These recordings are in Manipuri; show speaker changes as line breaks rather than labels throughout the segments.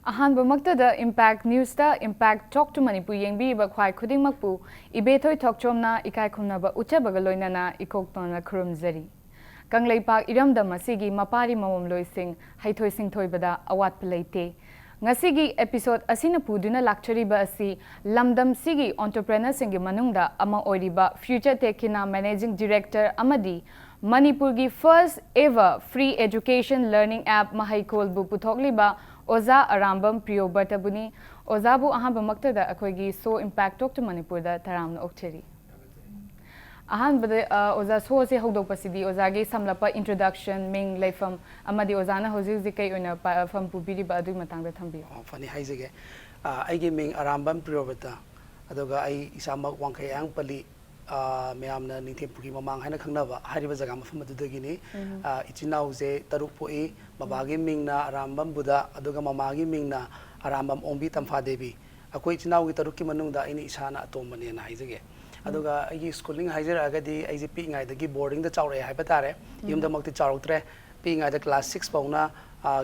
Ahanba maktada Impact News da Impact Talk to Manipur yengbi ba khwai khuding makpu Ibethoi Thokchom na ikai khumna ba uchabaga loinana ikoktona khurumzari. Kanglaipak iramda masigi mapari mamom loising haithoi singthoi bada awat palaite. Ngasigi episode asina puduna lakchari ba asi lamdam sigi entrepreneur singi manungda ama oiriba Future Techina Managing Director amadi Manipur gi first ever free education learning app mahaikol bu puthokliba Oza Arambam Priyobrata buni Oza bu ahamba maktada akoigi so impact talk to Manipur da taramna okcheri. Ahan bade Oza so se hogdok pasidi Oza ge samlapa introduction ming leifam amadi Oza na hoji zikai una fam pubiri ba adu matang da thambi.
Fani haizege aigi ming Arambam Priyobrata adoga ai isamak wangkhayang pali mayamna ningthempuki mamang haina khangnaba hariba jaga mafam adudagini ichinau je taruk poi babagi mingna Arambam buda aduga mamagi mingna Arambam ombi tamfa devi akoi ichinau gi taruk ki manungda ini isana atombane na haizege aduga ai schooling haizer agadi ai je pi ngai dagi boarding da chawre haiba tare yumda makti chawroktre pi ngai da class 6 pauna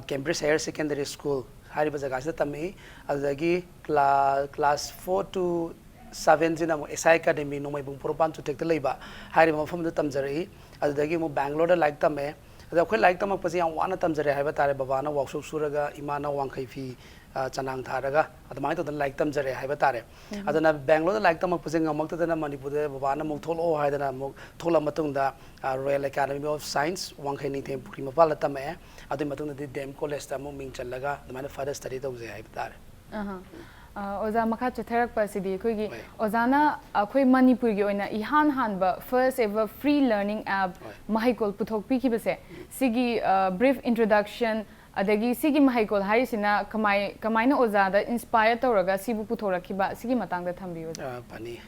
Cambridge Higher Secondary School hariba jaga sa tami adagi class 4 to 7 jina mo SI Academy no mai bung propan to take the labor hari mo fam da tamjari adagi mo Bangalore da like tame ada khoi like tamak pasi yang wana tamjari haiba tare baba na workshop suraga imana wangkhai fi chanang tharaga adamai to da like tamjari haiba tare adana Bangalore da like tamak pasi ngamak ta na Manipur da baba na mo tholo haidana mo thola matung da Royal Academy of Science wangkhai ni them puri mapala tame adu matung da Dem College ta mo ming challaga adamai further study tawje haiba tare
Oza makha chatharak pasidi khoigi ozana akhoi Manipur gi oina ihan hanba first ever free learning app mahaikol puthokpi ki base sigi brief introduction adagi sigi mahaikol harisina kamaina oza da inspire tawraga sibu puthorakiba sigi matang da thambi oza
pani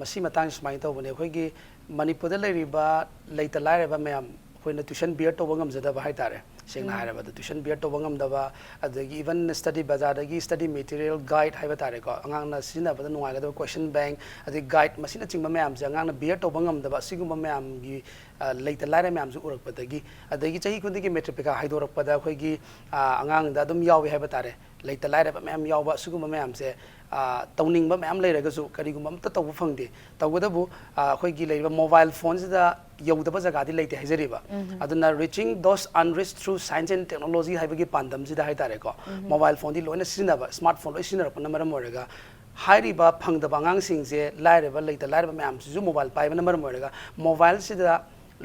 masi matang smai tawbane khoigi Manipur da leiriba leita laireba mayam khoina tuition beer to bangam jada ba haitare sing na haraba tuition beer to bangam daba adagi even study bazar dagi study material guide haiba tare ko angang na sina bada nuai ga question bank adagi guide masina chingba mayam ja angang na beer to bangam daba siguma mayam gi leita laire mayam ju urak padagi adagi chahi kundigi metric ka haidorak pada khoi gi angang da dum yawi haiba tare leita laire ba mayam yawba siguma mayam se tawning ba mayam leiraga su karigum amta tawu phangde tawdabu khoi gi leiba mobile phones da yawdaba jaga di leite haijariba aduna reaching those unreached through science and technology haibagi pandam jida haitare ko mobile phone di loina sinaba smartphone loi sinara pana maram oraga hairiba phangdaba ngang singje laireba leita laireba mayam ju mobile paiba number oraga mobile sida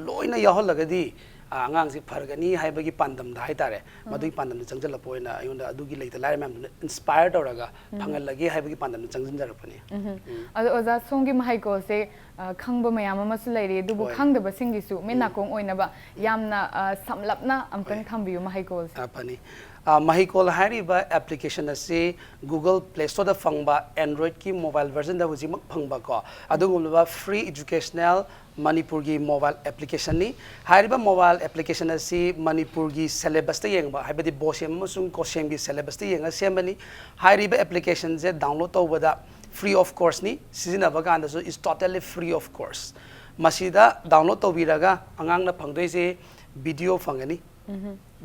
loina yaholagadi angang si phargani haibagi pandam da haitare madui pandam changjala poina ayunda adugi leita laire mayam inspired oraga phangal lagi haibagi pandam changjinjara pani
ado oza songi mahaikol se khangba mayam amasu leire dubu khangdaba singisu menakong oinaba yamna samlapna amtang thambiyu mahaikol se
pani mahikol hariba application ase Google Play Store da phangba Android ki mobile version da huji mak phangba ko adugumba free educational Manipur gi mobile application ni hariba mobile application ase Manipur gi syllabus ta yengba haibadi bosem amasung kosem gi syllabus ta yenga sembani hariba application je download tawbada free of course ni sizina baga so is totally free of course masida download tawbiraga angang na phangdoi je video phangani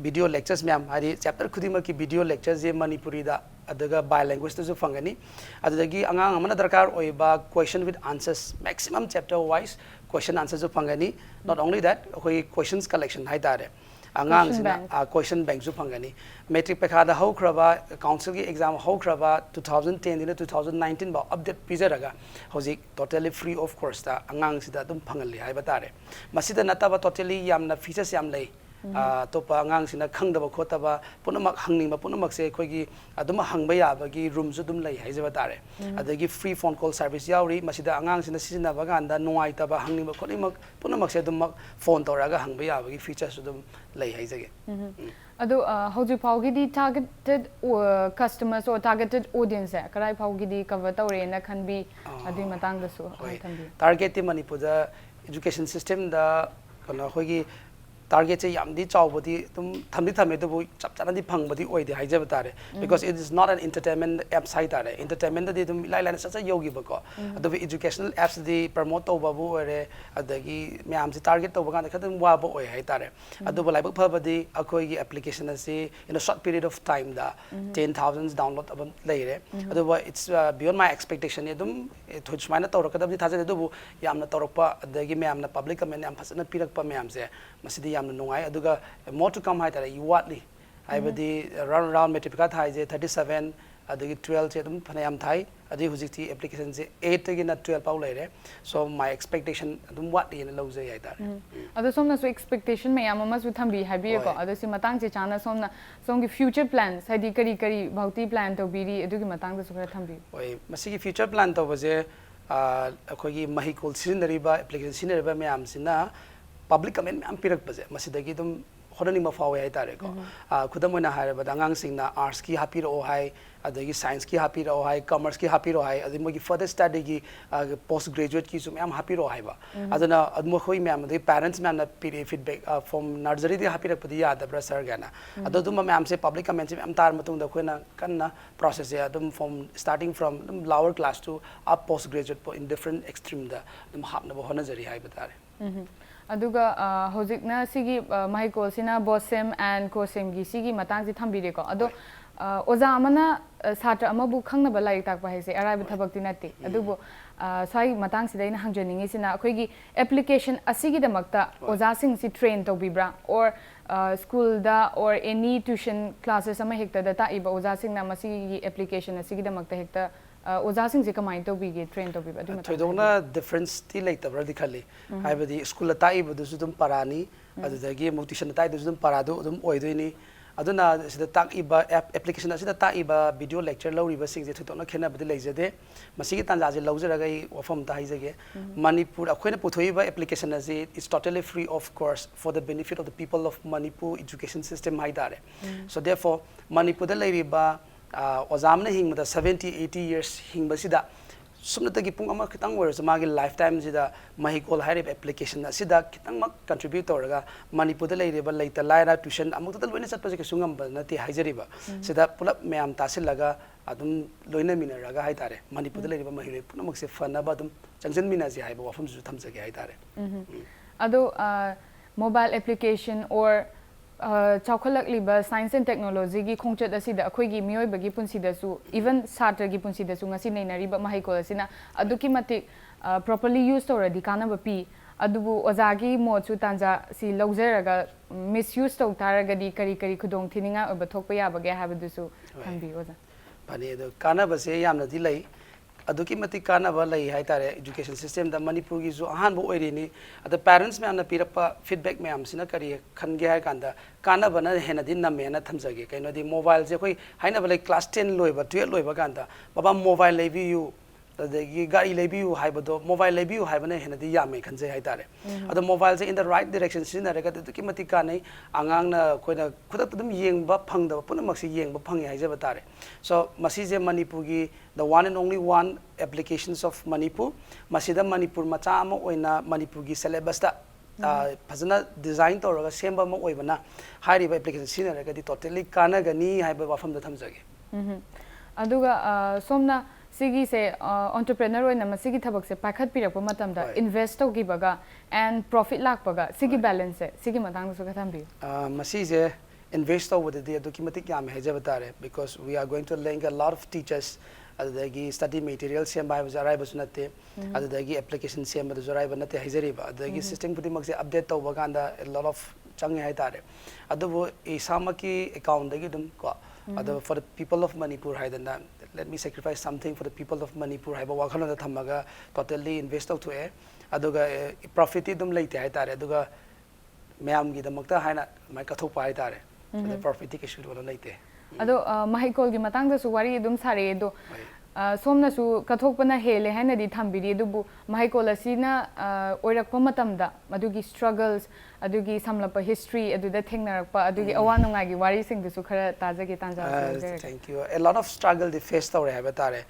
video lectures ma'am hari chapter khudima ki video lectures je Manipuri da adaga by language to fangani adagi angang amana darkar oiba question with answers maximum chapter wise question answers fangani not only that hoi questions collection hai dare angang sina question bank ju fangani metric pekha da ho kraba council ki exam ho kraba 2010 dina 2019 ba update pizaraga hoji totally free of course da angang sida dum phangali hai batare masida nataba totally yamna features yam lei topa angang sina khangdaba khotaba punamak hangninga punamak se khoigi aduma hangba yabagi room ju dum lai haijaba tare adagi free phone call service yauri masida angang sina sina baganda nuai taba hangninga kholimak punamak se dum phone toraga hangba yabagi features dum lai haijage
ado hoji phaugi di targeted customers or targeted audience karai phaugi di cover tawre na khanbi adi matang da su thambi
target ti Manipur da education system da kana khoigi target se yam di chaw bodi tum thamdi thame to bu chap chana di phang bodi oi de haije batare because it is not an entertainment app site are entertainment di tum lai lai sa sa yogi ba ko adu educational apps di promote to ba bu ore adagi myam si target to ba kan khatum wa ba oi hai tare adu ba lai ba pha badi akoi gi application ase in a short period of time da 10,000 download abam lai re adu ba it's beyond my expectation edum thoj maina to rakadam di thaje adu bu yamna torokpa adagi myam na public comment yam phasana pirak pa myam se masidi yamna nungai aduga more to come hai tare you watly I badi round metrica thai je 37 adagi 12 je dum phanayam thai adi hujikti application je 8 gi na 12 pau laire so my expectation dum watly in low je hai tare
adu somna so expectation me yam ma su thambi habi ko adu si matang je chana somna somgi future plans hadi kari bhauti plan to biri adugi matang da su khara thambi
oi masigi future plan to baje akhogi mahikol sinariba application sinariba me am sina public comment me am pirak baje masidagi dum hodani ma fawe hai tare ko khudam oina haire ba dangang sing na arts ki happy ro hai adagi science ki happy ro hai commerce ki happy ro hai adi mo gi further study gi post graduate ki sum am happy ro hai ba adana admo khoi me am the parents me na feedback from nursery di happy rak padi ya da sir gana adodum me am se public comment me am tar matung da khoina kanna process ya adum from starting from lower class to up post graduate in different extreme da dum hapna bo hona jari hai batare
aduga hojikna sigi mahikol sina bosem and kosem gi sigi matang ji thambire ko ado oza amana satra amabu khangna ba lai tak ba haise arai ba thabak tinati adubu sai matang sidai na hangjoningi sina akhoi gi application asigi damakta oza sing si train to bibra or school da or any tuition classes ama hekta da ta iba oza sing na masigi application asigi damakta hekta oza sing je kamai to bige train to biba adu
thoidona difference ti laita bra dikhali haibadi school ta iba du dum parani adu dagi motivation ta du dum parado dum oidoi aduna sida tak iba application asida ta iba video lecture lawriba sing je thoidona khena badi leijade masigi tanja je lawjaraga I wafam ta haijage Manipur akhoina puthoiba application ase is totally free of course for the benefit of the people of Manipur education system haidare so therefore Manipur da leiriba ozamna hingda 70-80 years hingbasida sumnatagi pung ama kitang wars magi lifetime sida mahikol harib application sida kitang mak contribute toraga Manipur da leireba leita laira tuition amuk ta loina satpa je sungam ba nati haijariba sida pulap meam tasilaga adum loina minaraga haitare Manipur da leireba mahire punamak se fana ba adum changjan mina ji haiba wafam ju thamjage haitare
ado mobile application or chawkhalak liba science and technology gi khongchat asida akhoi gi mioi bagi punsi da su even satra gi punsi da su ngasi nei nari ba mahai ko asina aduki mati properly use to radi kana ba pi adubu ozagi mo chu tanja si lawjeraga misuse to taraga di kari khudong thininga oba thokpa ya bage habadu su thambi oza
bani do kana ba se yamna di lai aduki mati kana ba lai hai tare education system da Manipur gi zo ahan bo oirini ada parents me ana pirapa feedback me am sina kari khange hai kanda kana bana hena din na me na thamjage kaino di mobile je koi haina ba lai class 10 loiba 12 loiba kanda baba mobile lebi you adagi gari lebi you haibado mobile lebi you haibana hena di yame khanje hai tare ado mobile je in the right direction sina rega aduki mati kanai angang na koina khudak dum yengba phangda punamak si yengba phangi hai je batare so masi je Manipur gi the one and only one applications of Manipur masida Manipur macha ama oina Manipur gi syllabus ta fazana design to raga semba ma oibana hairi ba application sina raga di totally kana gani haiba wafam da thamjage
aduga somna sigi se entrepreneur oina masigi thabak se pakhat pirak pa matam da invest to gibaga and profit lak paga sigi balance se sigi matang su ka thambi
masi je invest over the documentic yam heja batare because we are going to link a lot of teachers adagi study materials sem by zarai basunate adagi application sem badu zarai banate hejariba adagi system pudi makse update to baganda a lot of changi hai tare adu isamaki account dagi dum ko adu for the people of Manipur haidana let me sacrifice something for the people of Manipur haiba wakhana da thamaga totally invest to e aduga profit dum leite hai tare aduga mayam gi damakta haina mai kathok pa hai tare the profit ki issue wala leite
ado mahikol gi matang da su wari dum sare do somna su kathokpana hele haina di thambiri dubu mahikol asina oirakpa matamda adugi struggles adugi samlapa history aduda thengnarakpa adugi awanunga gi wari sing du su khara tajage tanja
thank you a lot of struggle they faced tore have tare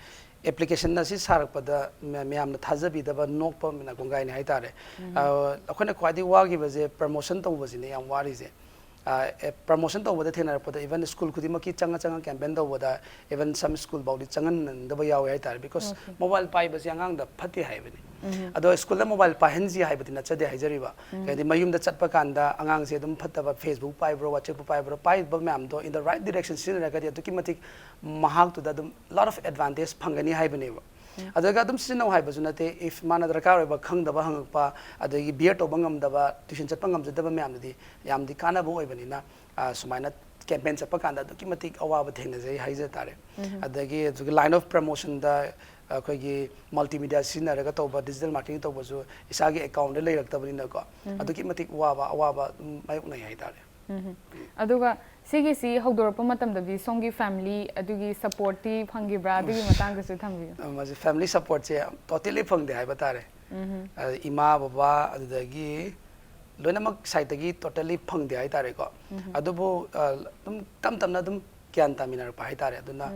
application asi sarakpada meyamna thajabidaba nokpa mina gongai ni haitare akhona khwadi wagi baje promotion tawbasi ne yam wari je promotion tawbada thena pada even school khudima ki changa campaign tawbada even some school baudi changan daba yawe haitare because mobile pai basi angang da phati haibani ado school da mobile pa henji haibati na chade haijariba kadi mayum da chatpa kanda angang se dum phataba Facebook pai bro WhatsApp pai bro pai ba ma'am do in the right direction sin ra kadi to kimatik mahak to da dum lot of advantage phangani haibani ba adaga dum sin no haiba junate if mana drakar ba khang da ba hang pa adagi beer to bangam da ba tuition chatpa ngam da ba ma'am di yam di kana bo oibani na sumaina campaign chapa kanda to kimatik awa ba thengna jai haija tare adagi line of promotion da akhoi multimedia sinaraga toba digital marketing toba su isagi account le raktabani na ko aduki matik awa mai unai hai tare
aduga sigi si hogdorpa matam da bi songi family adugi support ti phangi bra adugi matang su thambi
maji family support che totally phangde hai batare ima baba adagi loinamak side gi totally phangde hai tare ko adubu tam na dum kyan taminar pa hai tare aduna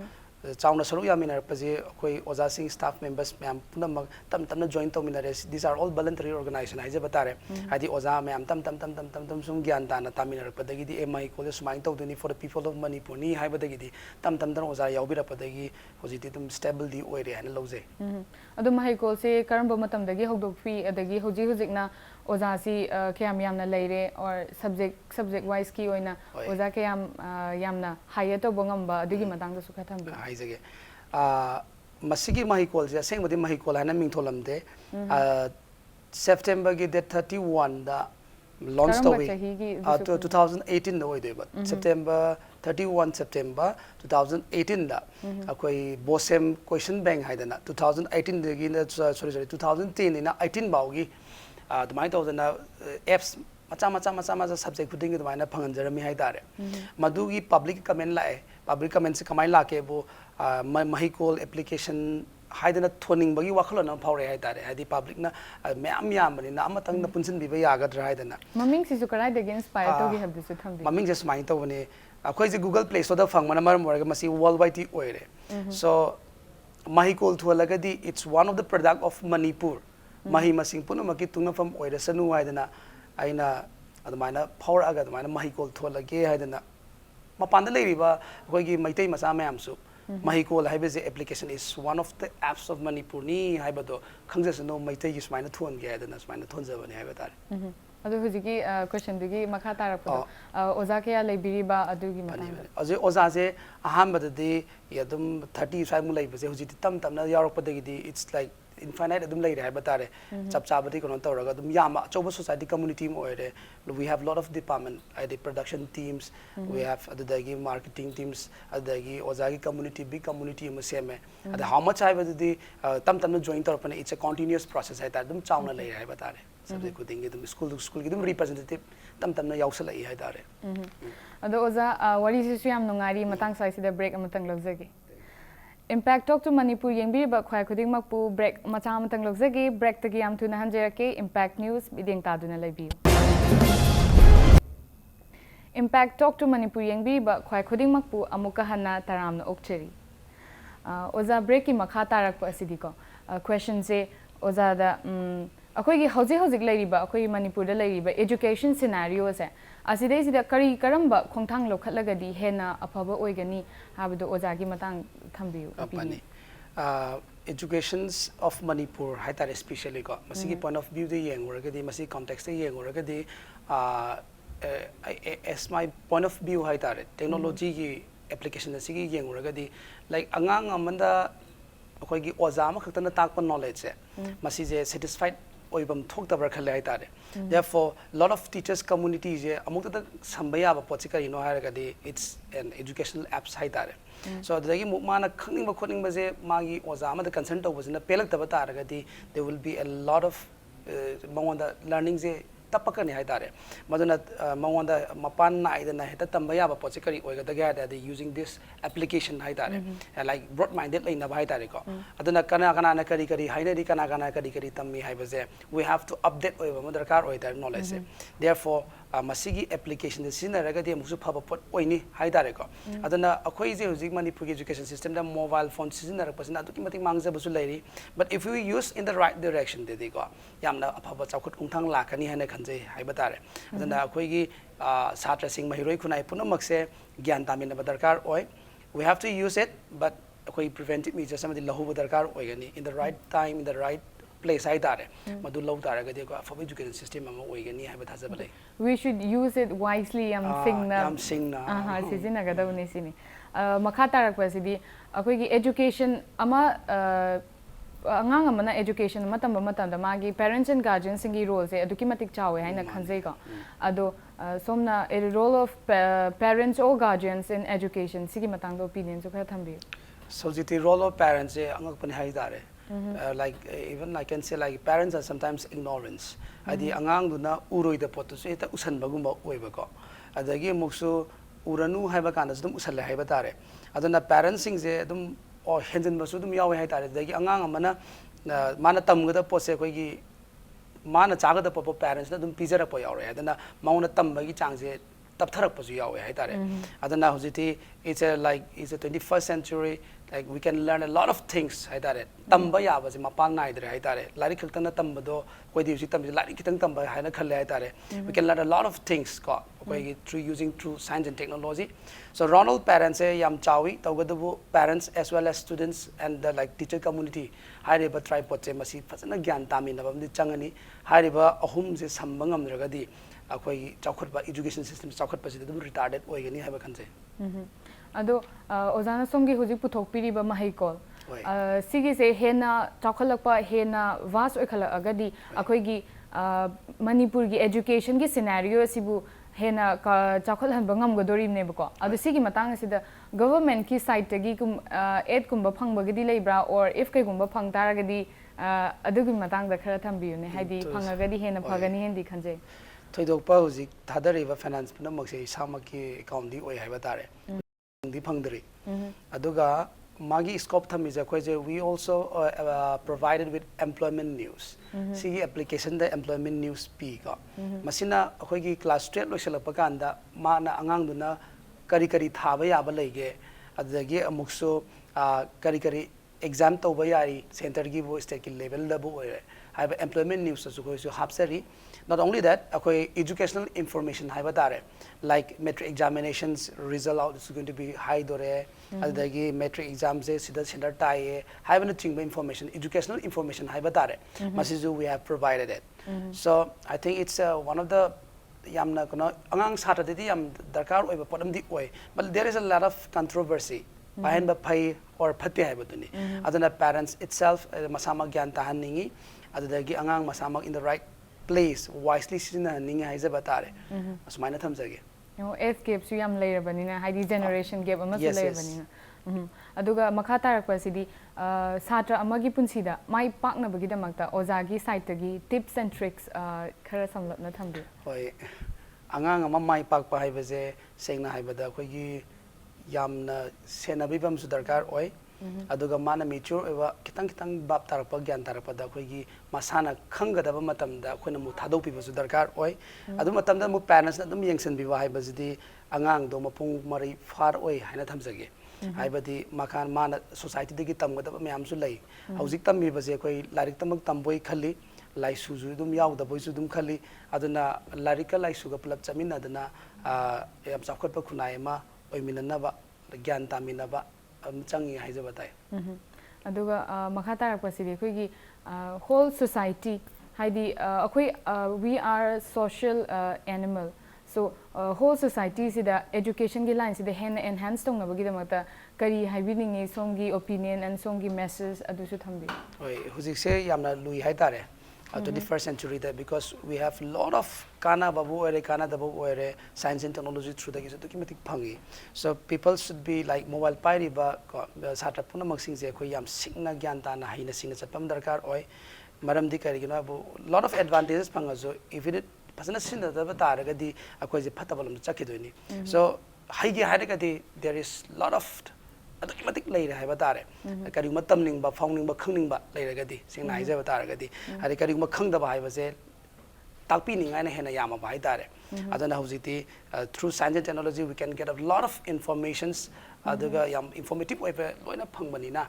chauna saru yamina paje koi oja sing staff members ma'am punam tam join to minare these are all voluntary organization haije batare hadi oja ma'am tam sum gyan ta na tamina padagi di mi college sumai to duni for the people of Manipur ni hai badagi di tam dan oja yaubira padagi hojiti tum stable di oire han loje
adu mai ko se karamba matam dagi hogdok fi adagi hojikna oja si kyam yamna leire or subject wise ki oina oja kyam yamna higher to bongamba adugi matang da su khathambi
haijage masigi mahikol ja sengmadi mahikol hana mingtholamde September gi date 31 da launch to 2018 da oideba September 31 September 2018 da akoi bosem question bank haidana 2018 da gi sorry 2010 ina 18 baugi dumai to na apps macha subject putting the mina phanganjarami hai tare madugi public comment se kamai la ke bo mahikol application haidana thoning bagi wakhalona phawre hai tare hadi public na myam bani na amatang na punsin bi ba yagadra haidana
maming si su karai de inspire to gi have this thambi
maming just mai to bani akhoi je Google Play Store da phangmana mar morga masi worldwide ti oire so mahikol thualagadi it's one of the product of Manipur mahi masing punamaki tungnafam oire sanu haidana aina adamaina power aga adamaina mahikol tholage haidana mapanda leiriba akoigi maitai macha mayamsu mahikol haibese application is one of the apps of Manipur ni haibado khangjasano maitai gi sumaina thon ge haidana sumaina thonjabani haibata
adu hujiki question dugi makha tarapado oza kya leibiriba adugi matang
aje oza je ahambadadi yadum 35 mu leibase hujiti tamna yaropadagi di it's like infinite adum lei hai batare chap chabati kono tawraga adum yama choba society community mo ere we have lot of department the production teams we have adagi marketing teams adagi ozagi community big community mo seme ad how much I was the tam join tarpane it's a continuous process hai ta adum chauna lei hai batare subject ko dinge dum school ki dum representative tam na yausala hai tare
ado oza wari sisu yam nungari matang sai sida break amatang logzagi Impact Talk to Manipur yengbiriba khwai khuding makpu break macha amatang logzagi break tagi yam thuna hanjerake Impact News bideng taduna laibiu Impact Talk to Manipur yengbiriba khwai khuding makpu amuka hanna taramna okcheri oza break ki makha tarak pa asidi ko question se oza da akoi gi hojik lairiba akoi Manipur da lairiba education scenario se asidai sida kari karamba khongthang lokhatlagadi hena afaba oigani habdo oza gi matang thambiu
apani educations of Manipur haitare especially ko masigi point of view de yenguragadi masi context de yenguragadi as my point of view haitare technology gi application asigi yenguragadi like angang amanda akoi gi oza ma khaktana takpa knowledge se masi je satisfied oibam thoktabra khale haitare therefore lot of teachers communities je amukta sambaya ba pochika ino haragadi it's an educational apps haitare so the mana khangning ba khoning ba je magi oza ma the concern to bajina pelak taba taragadi there will be a lot of mangonda learning je tapakani haitare maduna mangonda mapan na idana heta tambaya ba pochikari oiga daga they using this application haitare like broad minded like na haitare ko aduna kana na kari hainari kana kari tammi haibaje we have to update oiba madarkar oitare knowledge therefore masigi application the sinaragadi musu phaba pot oini haidare ko adana akhoi je hujik Manipur education system da mobile phone sinarapasina aduki mati mangja basu lairi but if we use in the right direction de ko yamna aphaba chawkhut kumthang lakani hana khanjai haibatare adana akhoi gi satra sing mahiroi khunai punamakse gyan tamina badarkar oi we have to use it but akhoi preventive measures samadi lahu badarkar oigani in the right time in the right place haidare madu law taragadi ko aphaba education system ama oigani haiba thajabale
we should use it wisely
yam singna
sizina gadawni sini makha tarakpa sidi akhoi gi education ama angang amana education matam da magi parents and guardians singi role se aduki matik chawe haina khanjai ko ado somna a role of parents or guardians in education sigi matang do opinion so kha thambi
so the role of parents e angak pani haidare like even I can say like parents are sometimes ignorance adi angang duna uroi da pot so eta usan bagumba oiba ko adagi muksu uranu haiba kana dum usal haiba tare aduna parents sing je dum or henjen basu dum yawe hai tare dagi angang amana mana tamgada pose koi gi mana chagada po parents na dum pizara po yawe adana mauna tambagi changje taptharak pasu yawe hai tare adana hujiti it's a 21st century like we can learn a lot of things hai tare tamba ya ba mapal nai dre hai tare lari khiltana tamba do koi di tam lari kitang tamba hai na khalle hai tare we can learn a lot of things ko koi through using science and technology so Ronald parents e yam chawi tawgadabu parents as well as students and the like teacher community hai ba try pot che masi phasana gyan tami na bam di changani hai ba ahum je sambangam ragadi akoi chawkhut ba education system chawkhut pa dum retarded oigani hai ba khanse
ado ozana somgi huji puthok piri ba mahai kol sigi se hena chawkhalakpa hena vas oikhala agadi akoi gi Manipur gi education gi scenario sibu hena chawkhal han bangam godori ne bako ado sigi matang asida government ki side tagi kum aid kumba phangba gidi leibra or if kai kumba phang taragadi adugi matang da khara thambiyu ne haidi phangagadi hena phagani hendi khanje
thoidokpa huji thadariba finance punamak se samaki account di oi haiba tare di phangdri aduga magi scope thami ja khoi je we also provided with employment news see application the employment news p ka masina akhoi gi class 12 loisalapa kanda mana angang duna kari kari thaba ya ba lege adagi amukso kari exam to ba yari center gi bo state ki level da bo have employment news so khoi so hapsari not only that akhoi educational information haiba tare like metric examinations result out is going to be high dore adagi metric exams se sida center tai haiba na chingba information educational information haiba tare masizu we have provided it so I think it's one of the yamna kono angang sata de yam darkar oiba podam di oi but there is a lot of controversy behind the pay or phate haiba duni adana parents itself masama gyan tahan ningi adagi angang masama in the right place wisely sina ningi haiza batare asmaina thamjage
escape su yam leirabanina haidi generation gap ama su leirabanina aduga makha tarakpa sidi satra amagi punsida mai pakna bagi damakta ozagi site tagi tips and tricks khara samlapna thambi
hoi angang ama mai pakpa haibaje sengna haibada khoi gi yamna senabibam su darkar oi aduga mana mature eba kitang bab tarakpa gyan tarakpa da khoi gi masana khangadaba matam da khoina mu thadau pi basu darkar oi adu matam da mu parents na dum yengsan bi wa haibajidi angang do mapung mari far oi haina thamjage haibadi makan mana society dagi tamgadaba mayam su lai hauzik tambi baje khoi larik tamak tamboi khali lai suju dum yaw da boi su dum khali aduna larika lai su ga plap chamin aduna yam chakot pa khunai ma oi minana ba gyan tamina ba changi haijaba tai
aduga makha tarakpa sidi khoi gi whole society haidi akhoi we are social animal so whole society sida education gi line sida hen enhance tong nabagi damata kari haibiningi songi opinion and songi message adusu thambi
oi hujik se yamna lui hai tare 21st century that because we have lot of kana babu ore kana dabu ore science and technology through the to kimatik phangi so people should be like mobile pairi ba satra puna maksing je khoi yam singna gyan ta na haina singna chapam darkar oi maram di kari gina bu lot of advantages phanga jo if it pasana sinda da taraga di akoi je phatabalam chakidoni so haigi haraga di there is lot of adukimatik leira haiba tare kari matam ning ba phauning ba khangning ba leira gadi singna haija ba tare gadi hari kari ma khangda ba haiba je takpiningai hena yama ba haitare adana hojiti through science and technology we can get a lot of informations aduga yam informative oibe loina phangbani na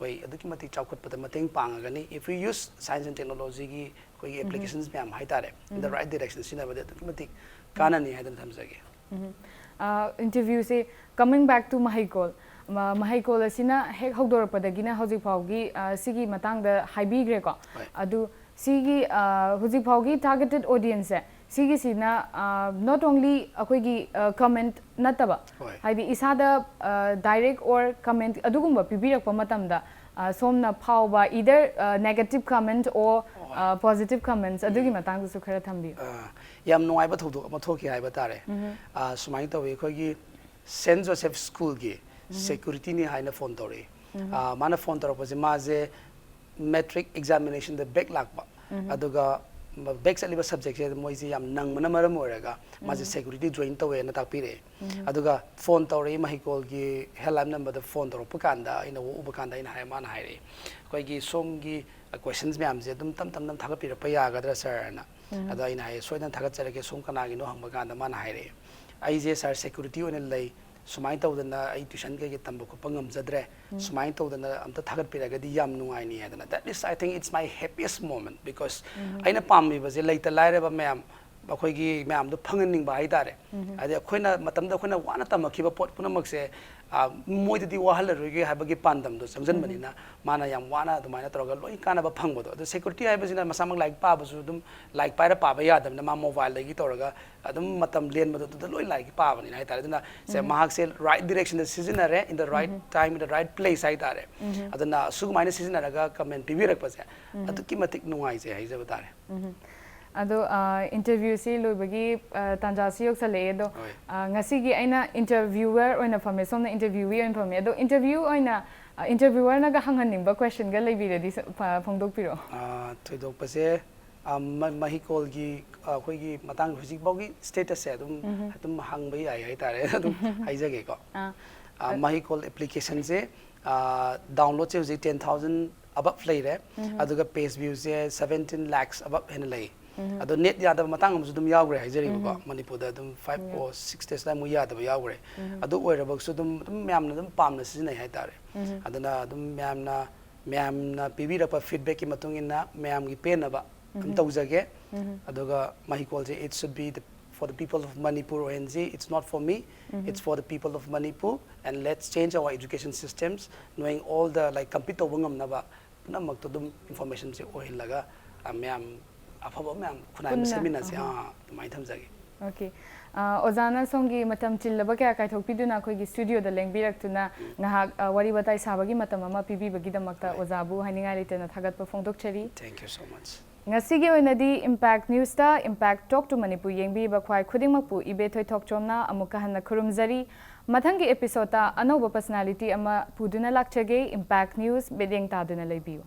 koi aduki mati chawkhat pada mateng pangagani if we use science and technology gi koi applications me am haitare in the right direction sina bade aduki mati kanani hadan thamjage
interview se coming back to Mahikol Mahikol asina hek hogdorpadagina hojik phawgi sigi matang da haibigre ko adu sigi hojik phawgi targeted audience sigi sina not only akoigi comment nataba haidi isada direct or comment adugumba pibirakpa matamda somna phawba either negative comment or positive comments adugi matang su khara thambi
yam noi ba thodu ma thoki hai ba tare sumai tawi akoigi Saint Joseph School gi security ni haina phone tori mana phone tor pa maje metric examination the back lakba aduga back saliba subject je moi ji yam nang mana maram oraga maje security join tawe na takpire aduga phone tori Mahikol gi helpline number the phone tor pakanda ina ubakanda ina hai mana haire koi gi som gi questions me amje dum tam thagapira pa ya gadra sir na adu ina hai soidan thagat charege som kana gi no hangba ganda mana haire ai je sir security on lay sumai tawdana ai tuition ke tambo ko pangam jadre sumai tawdana amta thagat piragadi yam nungai ni adana that is I think it's my happiest moment because aina pammi baje laita laire ba ma'am akhoi gi ma'am do phanganing ba haidare ade akhoi matam da akhoi wana tamakhi ba pot punamak se moi di wahal roge habagi pandam do samjan manina mana yam wana dumaina troga loi kana ba phangbo do security ai bazina masamang like pa basu dum like paira pa ba yadam na ma mobile lagi toraga adum matam len ba do loi like pa bani hai tare duna se mahak se right direction the season are in the right time in the right place hai tare aduna sugumaina season araga comment pibirak pa se aduki matik nuai se hai jaba tare
ado interview si loibagi tanja siyok sa le do ngasi gi aina interviewer oina phame somna interviewee oina phame ado interview oina interviewer na ga hanghaning ba question ga leibi redi phongdok piro
thoidok pase Mahikol gi khoi gi matang hujik bogi status se adum hangba yai hai tare adum haijage ko Mahikol application se download se hujik 10,000 above play re aduga page views se 17 lakhs above hen lay ado net yada matang amsu dum yawgre haijari ba Manipur da dum 5 or 6 days la mu yada ba yawgre ado oirabak su dum myamna dum pamna sinai hai tare adana dum myamna pibira pa feedback ki matung inna myam gi pen ba dum tawjage adoga Mahikol je it should be for the people of Manipur ONG it's not for me it's for the people of Manipur and let's change our education systems knowing all the like compete wangam na ba punamak to dum information se ohin laga myam afaba myam khunai semina se mai thamjage
okay ozana songi matam chillaba kya kai thokpiduna khoi gi studio da lengbirak tuna ngahak wari batai sabagi matam ama pibi bagi damakta ozabu haninga litena thagat pa phongdok chari
thank you so much
ngasi gi oinadi impact news ta impact talk to Manipur yengbi ba khwai khudingmak pu Ibethoi Thokchom na amuka hanna khurumzari mathangi episode ta anoba personality ama puduna lakchage impact news bedeng ta duna leibiu